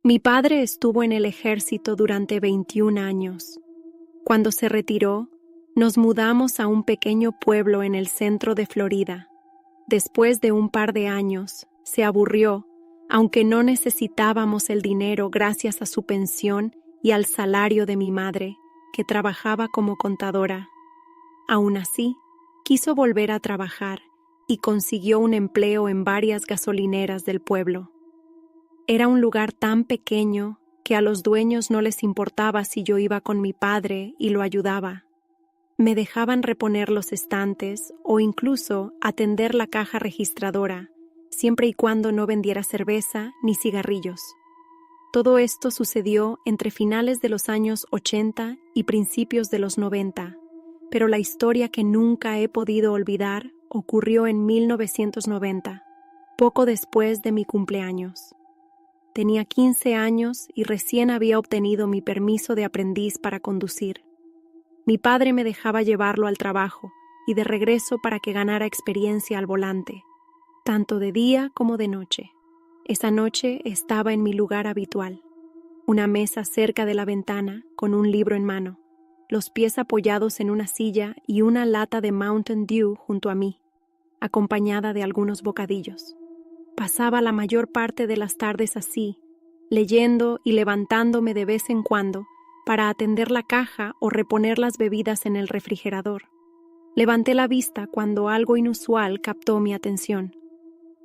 Mi padre estuvo en el ejército durante 21 años. Cuando se retiró, nos mudamos a un pequeño pueblo en el centro de Florida. Después de un par de años, se aburrió, aunque no necesitábamos el dinero gracias a su pensión y al salario de mi madre, que trabajaba como contadora. Aún así, quiso volver a trabajar y consiguió un empleo en varias gasolineras del pueblo. Era un lugar tan pequeño que a los dueños no les importaba si yo iba con mi padre y lo ayudaba. Me dejaban reponer los estantes o incluso atender la caja registradora, siempre y cuando no vendiera cerveza ni cigarrillos. Todo esto sucedió entre finales de los años 80 y principios de los 90, pero la historia que nunca he podido olvidar ocurrió en 1990, poco después de mi cumpleaños. Tenía 15 años y recién había obtenido mi permiso de aprendiz para conducir. Mi padre me dejaba llevarlo al trabajo y de regreso para que ganara experiencia al volante, tanto de día como de noche. Esa noche estaba en mi lugar habitual, una mesa cerca de la ventana con un libro en mano, los pies apoyados en una silla y una lata de Mountain Dew junto a mí, acompañada de algunos bocadillos. Pasaba la mayor parte de las tardes así, leyendo y levantándome de vez en cuando para atender la caja o reponer las bebidas en el refrigerador. Levanté la vista cuando algo inusual captó mi atención.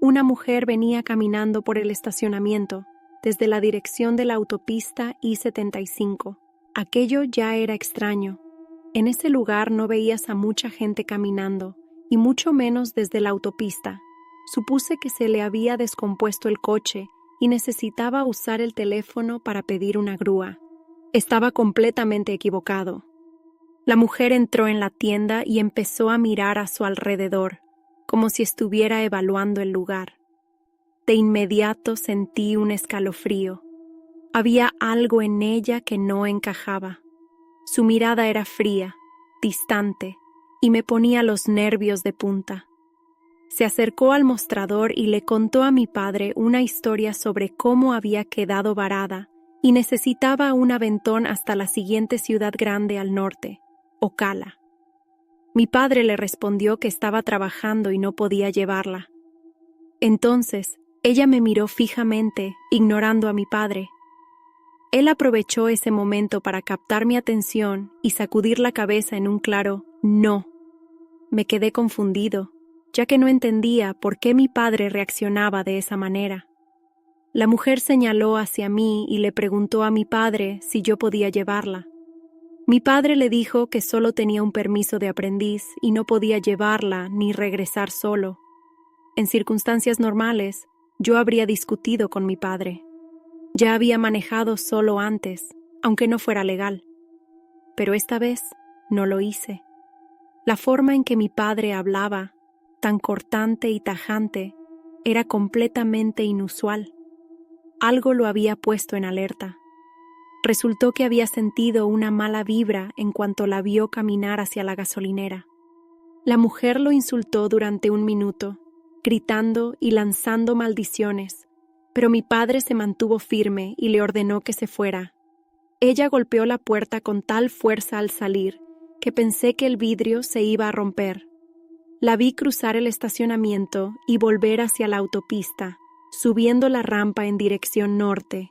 Una mujer venía caminando por el estacionamiento desde la dirección de la autopista I-75. Aquello ya era extraño. En ese lugar no veías a mucha gente caminando, y mucho menos desde la autopista. Supuse que se le había descompuesto el coche y necesitaba usar el teléfono para pedir una grúa. Estaba completamente equivocado. La mujer entró en la tienda y empezó a mirar a su alrededor, como si estuviera evaluando el lugar. De inmediato sentí un escalofrío. Había algo en ella que no encajaba. Su mirada era fría, distante, y me ponía los nervios de punta. Se acercó al mostrador y le contó a mi padre una historia sobre cómo había quedado varada y necesitaba un aventón hasta la siguiente ciudad grande al norte, Ocala. Mi padre le respondió que estaba trabajando y no podía llevarla. Entonces, ella me miró fijamente, ignorando a mi padre. Él aprovechó ese momento para captar mi atención y sacudir la cabeza en un claro «no». Me quedé confundido, ya que no entendía por qué mi padre reaccionaba de esa manera. La mujer señaló hacia mí y le preguntó a mi padre si yo podía llevarla. Mi padre le dijo que solo tenía un permiso de aprendiz y no podía llevarla ni regresar solo. En circunstancias normales, yo habría discutido con mi padre. Ya había manejado solo antes, aunque no fuera legal. Pero esta vez no lo hice. La forma en que mi padre hablaba, tan cortante y tajante, era completamente inusual. Algo lo había puesto en alerta. Resultó que había sentido una mala vibra en cuanto la vio caminar hacia la gasolinera. La mujer lo insultó durante un minuto, gritando y lanzando maldiciones, pero mi padre se mantuvo firme y le ordenó que se fuera. Ella golpeó la puerta con tal fuerza al salir que pensé que el vidrio se iba a romper. La vi cruzar el estacionamiento y volver hacia la autopista, subiendo la rampa en dirección norte.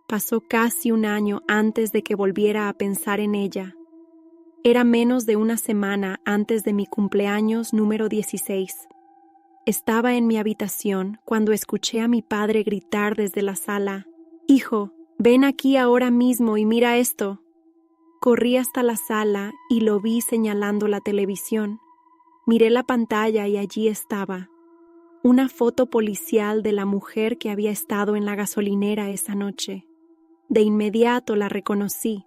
Pasó casi un año antes de que volviera a pensar en ella. Era menos de una semana antes de mi cumpleaños número 16. Estaba en mi habitación cuando escuché a mi padre gritar desde la sala: «Hijo, ven aquí ahora mismo y mira esto». Corrí hasta la sala y lo vi señalando la televisión. Miré la pantalla y allí estaba, una foto policial de la mujer que había estado en la gasolinera esa noche. De inmediato la reconocí.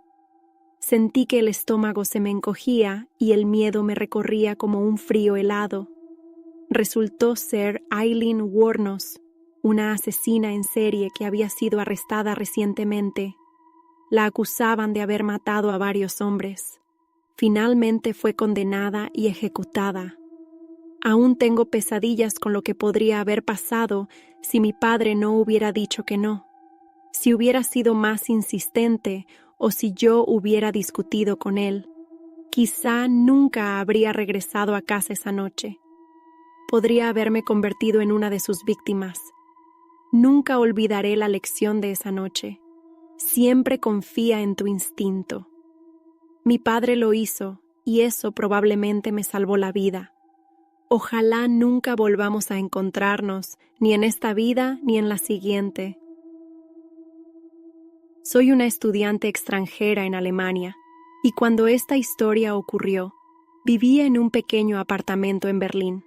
Sentí que el estómago se me encogía y el miedo me recorría como un frío helado. Resultó ser Aileen Wuornos, una asesina en serie que había sido arrestada recientemente. La acusaban de haber matado a varios hombres. Finalmente fue condenada y ejecutada. Aún tengo pesadillas con lo que podría haber pasado si mi padre no hubiera dicho que no. Si hubiera sido más insistente o si yo hubiera discutido con él, quizá nunca habría regresado a casa esa noche. Podría haberme convertido en una de sus víctimas. Nunca olvidaré la lección de esa noche. Siempre confía en tu instinto. Mi padre lo hizo y eso probablemente me salvó la vida. Ojalá nunca volvamos a encontrarnos, ni en esta vida ni en la siguiente. Soy una estudiante extranjera en Alemania, y cuando esta historia ocurrió, vivía en un pequeño apartamento en Berlín.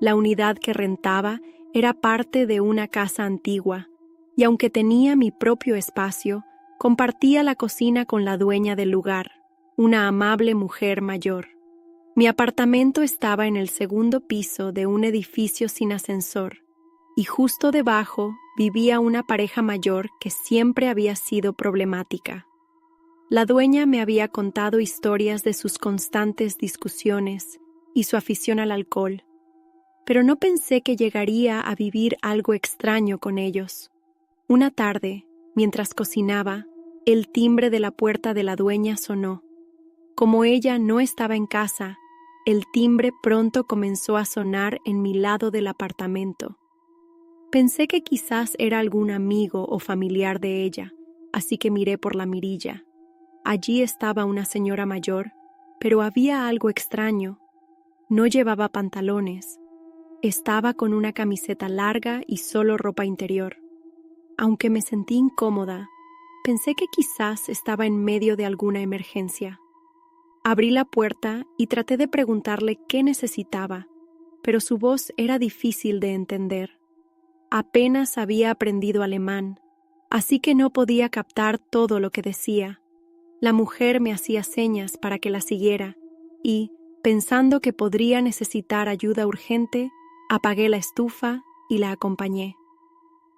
La unidad que rentaba era parte de una casa antigua, y aunque tenía mi propio espacio, compartía la cocina con la dueña del lugar, una amable mujer mayor. Mi apartamento estaba en el segundo piso de un edificio sin ascensor, y justo debajo vivía una pareja mayor que siempre había sido problemática. La dueña me había contado historias de sus constantes discusiones y su afición al alcohol, pero no pensé que llegaría a vivir algo extraño con ellos. Una tarde, mientras cocinaba, el timbre de la puerta de la dueña sonó. Como ella no estaba en casa, el timbre pronto comenzó a sonar en mi lado del apartamento. Pensé que quizás era algún amigo o familiar de ella, así que miré por la mirilla. Allí estaba una señora mayor, pero había algo extraño. No llevaba pantalones. Estaba con una camiseta larga y solo ropa interior. Aunque me sentí incómoda, pensé que quizás estaba en medio de alguna emergencia. Abrí la puerta y traté de preguntarle qué necesitaba, pero su voz era difícil de entender. Apenas había aprendido alemán, así que no podía captar todo lo que decía. La mujer me hacía señas para que la siguiera y, pensando que podría necesitar ayuda urgente, apagué la estufa y la acompañé.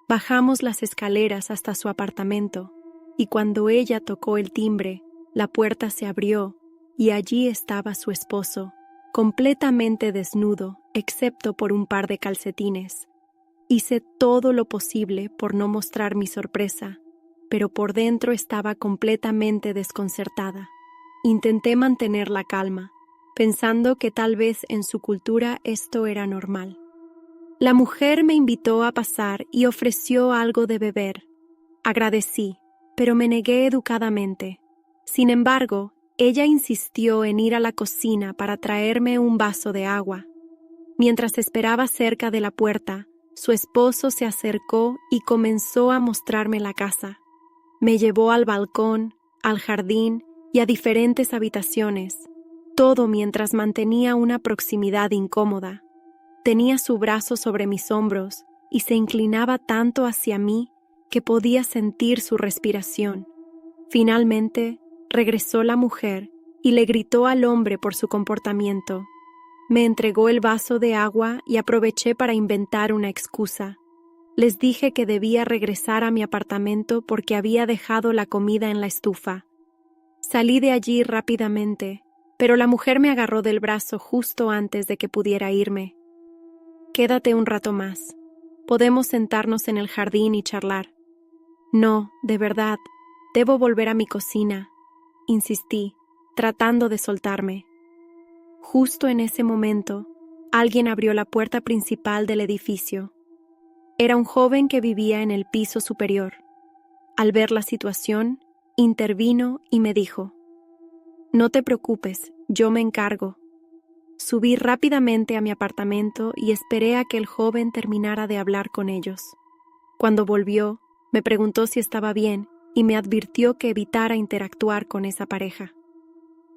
Bajamos las escaleras hasta su apartamento y cuando ella tocó el timbre, la puerta se abrió y allí estaba su esposo, completamente desnudo, excepto por un par de calcetines. Hice todo lo posible por no mostrar mi sorpresa, pero por dentro estaba completamente desconcertada. Intenté mantener la calma, pensando que tal vez en su cultura esto era normal. La mujer me invitó a pasar y ofreció algo de beber. Agradecí, pero me negué educadamente. Sin embargo, ella insistió en ir a la cocina para traerme un vaso de agua. Mientras esperaba cerca de la puerta, su esposo se acercó y comenzó a mostrarme la casa. Me llevó al balcón, al jardín y a diferentes habitaciones, todo mientras mantenía una proximidad incómoda. Tenía su brazo sobre mis hombros y se inclinaba tanto hacia mí que podía sentir su respiración. Finalmente, regresó la mujer y le gritó al hombre por su comportamiento. Me entregó el vaso de agua y aproveché para inventar una excusa. Les dije que debía regresar a mi apartamento porque había dejado la comida en la estufa. Salí de allí rápidamente, pero la mujer me agarró del brazo justo antes de que pudiera irme. Quédate un rato más. Podemos sentarnos en el jardín y charlar. No, de verdad, debo volver a mi cocina, insistí, tratando de soltarme. Justo en ese momento, alguien abrió la puerta principal del edificio. Era un joven que vivía en el piso superior. Al ver la situación, intervino y me dijo: «No te preocupes, yo me encargo». Subí rápidamente a mi apartamento y esperé a que el joven terminara de hablar con ellos. Cuando volvió, me preguntó si estaba bien y me advirtió que evitara interactuar con esa pareja.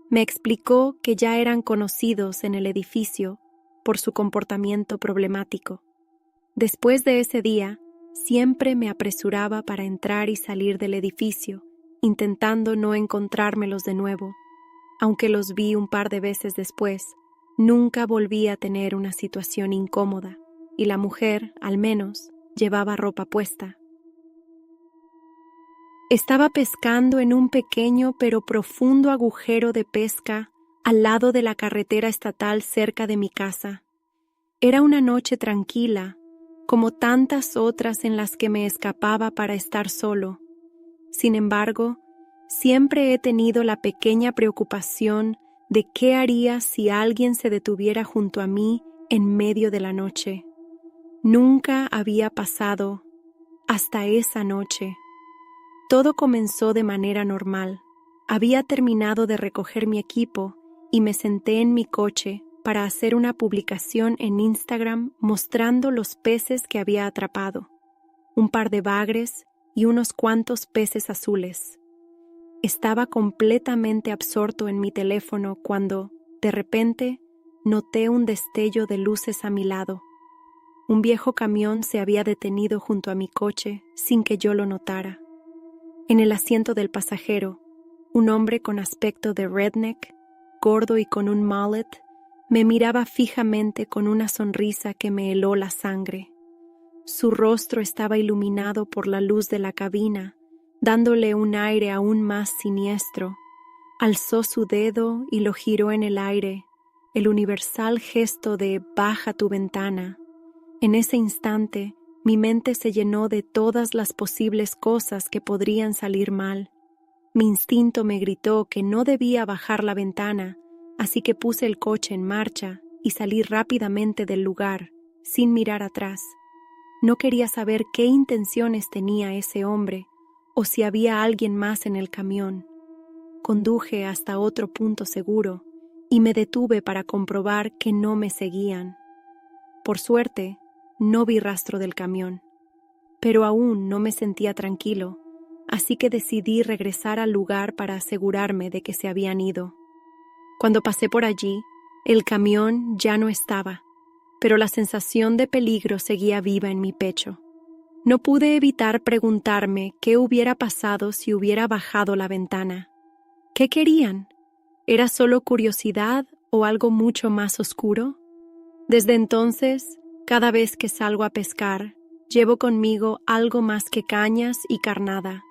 Me explicó que ya eran conocidos en el edificio por su comportamiento problemático. Después de ese día, siempre me apresuraba para entrar y salir del edificio, intentando no encontrármelos de nuevo. Aunque los vi un par de veces después, nunca volví a tener una situación incómoda, y la mujer, al menos, llevaba ropa puesta. Estaba pescando en un pequeño pero profundo agujero de pesca al lado de la carretera estatal cerca de mi casa. Era una noche tranquila, como tantas otras en las que me escapaba para estar solo. Sin embargo, siempre he tenido la pequeña preocupación de qué haría si alguien se detuviera junto a mí en medio de la noche. Nunca había pasado hasta esa noche. Todo comenzó de manera normal. Había terminado de recoger mi equipo y me senté en mi coche para hacer una publicación en Instagram mostrando los peces que había atrapado, un par de bagres y unos cuantos peces azules. Estaba completamente absorto en mi teléfono cuando, de repente, noté un destello de luces a mi lado. Un viejo camión se había detenido junto a mi coche sin que yo lo notara. En el asiento del pasajero, un hombre con aspecto de redneck, gordo y con un mullet, me miraba fijamente con una sonrisa que me heló la sangre. Su rostro estaba iluminado por la luz de la cabina, dándole un aire aún más siniestro. Alzó su dedo y lo giró en el aire, el universal gesto de «baja tu ventana». En ese instante, mi mente se llenó de todas las posibles cosas que podrían salir mal. Mi instinto me gritó que no debía bajar la ventana, así que puse el coche en marcha y salí rápidamente del lugar, sin mirar atrás. No quería saber qué intenciones tenía ese hombre o si había alguien más en el camión. Conduje hasta otro punto seguro y me detuve para comprobar que no me seguían. Por suerte, no vi rastro del camión, pero aún no me sentía tranquilo, así que decidí regresar al lugar para asegurarme de que se habían ido. Cuando pasé por allí, el camión ya no estaba, pero la sensación de peligro seguía viva en mi pecho. No pude evitar preguntarme qué hubiera pasado si hubiera bajado la ventana. ¿Qué querían? ¿Era solo curiosidad o algo mucho más oscuro? Desde entonces, cada vez que salgo a pescar, llevo conmigo algo más que cañas y carnada.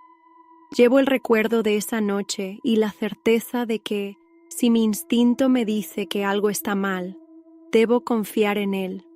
Llevo el recuerdo de esa noche y la certeza de que, si mi instinto me dice que algo está mal, debo confiar en él.